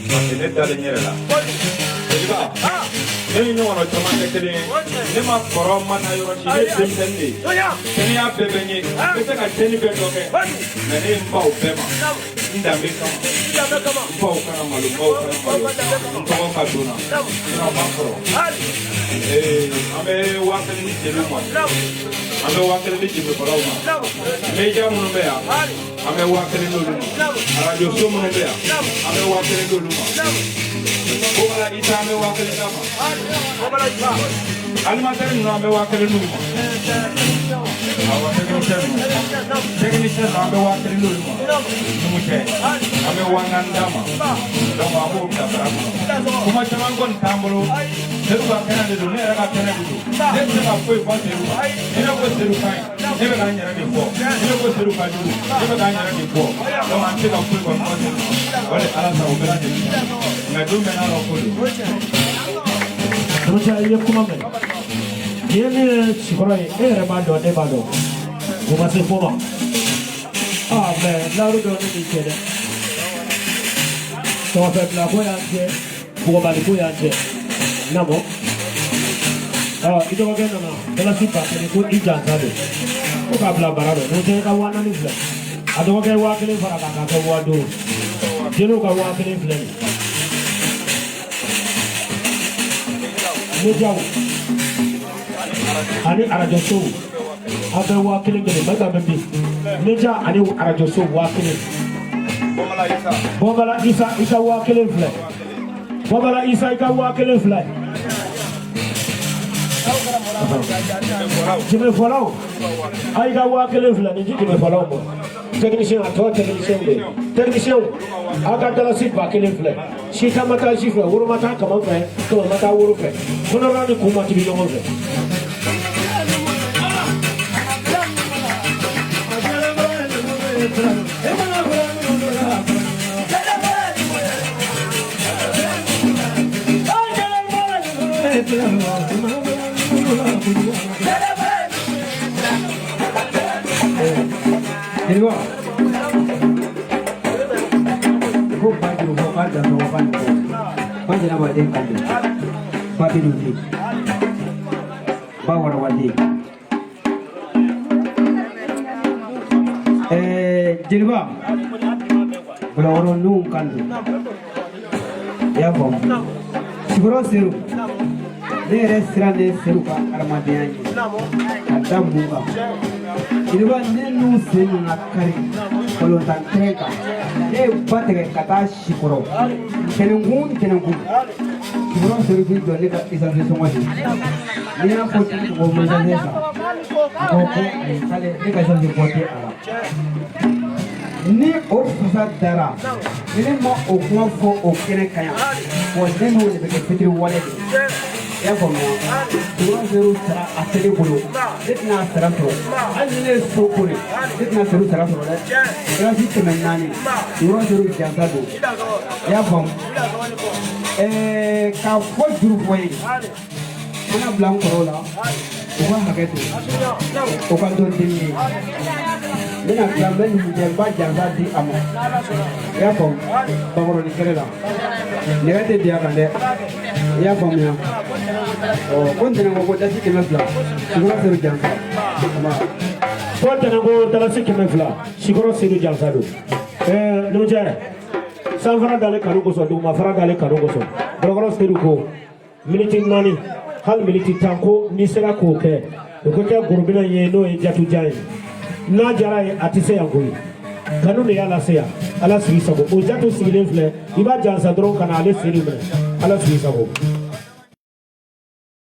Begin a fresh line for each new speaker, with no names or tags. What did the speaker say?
ne dalen yɛrɛ la jeliba ne ni ɲɔgɔn na caman tɛ kelen ye ne ma kɔrɔ ma na yɔrɔ si ne ye denmisɛnnin de ye kɛnɛya bɛɛ bɛ n ye n bɛ se ka cɛnni bɛɛ dɔ kɛ mɛ ne ye n baw bɛɛ ma n danbe kama n baw kana malo n baw kana malo n tɔgɔ ka donna n b'a kɔrɔ an bɛ 1000 di jeliw ma an bɛ 1000 di jemekɔrɔw ma media minnu bɛ yan an bɛ 1000 d'olu ma radio so minnu bɛ yan an bɛ 1000 d'olu ma Bobala Isa an bɛ 1000 d'a ma alimentaire ninnu an bɛ 1000 d'olu ma awɔ technicien ninnu an bɛ 1000 d'olu ma numu cɛ an bɛ 4000 d'a ma donc an b'o bila sara kɔnɔ kuma caman kɔni t'an bolo Seydou ka kɛnɛ de don ne yɛrɛ ka kɛnɛ de don ne tɛ se ka foyi fɔ Seydou ma ni ne ko Seydou ka ɲi ne bɛ ka n yɛrɛ de fɔ ni ne ko Seydou ka jugu ne bɛ ka n yɛrɛ de fɔ donc an tɛ ka foyi kɔni fɔ Seydou ma o de Ala sago bɛɛ lajɛlen nka don bɛɛ n'a ka ko don.
Karamɔgɔ i ye kuma mɛn nin ye min ye sikɔrɔ ye e yɛrɛ b'a dɔn ne b'a dɔn o ma se fɔ ma mɛ lawuri dɔn ne b'i cɛ dɛ tɔgɔfɛ bila ko y'an cɛ bugɔbali ko y'an cɛ namɔ i dɔgɔkɛ nana dalasi ba kelen ko i jansa don ko k'a bila bara dɔ n'o tɛ i ka 4000 filɛ a dɔgɔkɛ 1000 fara kan k'a kɛ 5000 jeliw ka 1000 filɛ nin mediaw ani arajo sow a bɛ 1000 kelen Mayiga bɛ bi media ani arajo sow 1000 Bobala Isa i ka 1000 filɛ Bobala Isa i ka 1000 filɛ Jemefɔlaw a i ka 1000 filɛ nin ti jemefɔlaw ma technicien a tɔ technicien de technicien a ka dalasi 1000 filɛ sita ma taa si fɛ woro ma taa kama fɛ kama ma taa woro fɛ kɔnɔbara ni kun ma tigi ɲɔgɔn fɛ
Jeliba ko bajiru ko ka dan ko kan ko bajira ba den kan bajiru ni ba wara wadi Jeliba bala woro nu kan ya bom siguro seru ne restaurant de seru ka armadenya ni adam buka Jeliba ne nu senu na kari kolontan treka e batege kata shikoro tenengun siguro seru bi dole ka isa se songo ni na foti ko mo jazesa ko ai kale ne ka se foti ala ni o fasa dara ni ma o kuma fo o kene kaya ko ne no le be fitri wale ya ko mo siguro seru sara atele bolo ditna sara to anne so kore ditna seru sara to le grasi temenani siguro seru jazado ya ko ka fo juru foyi ana blanc corolla o ba haketo o ka do dinni mina gambe ni jelba janga di amo ya ko bamoro ni kerela ne gate dia kande ya ko mi o kontena ko dasi kemefla siguro seru janga ma
kontena ko dalasi kemefla siguro seru janga do no jare sanfara dale kanu ko so do ma fara dale kanu ko so brogoro seru ko minute nani hal minute tanko ni sera ko ke ko ke gurbina ye no e jatu jayi na jara ye atise yankoyi kanu ne yala se ya ala sigi sago o jatu sigilen filɛ i b'a jansa dɔrɔn kana ale seri minɛ ala sigi sago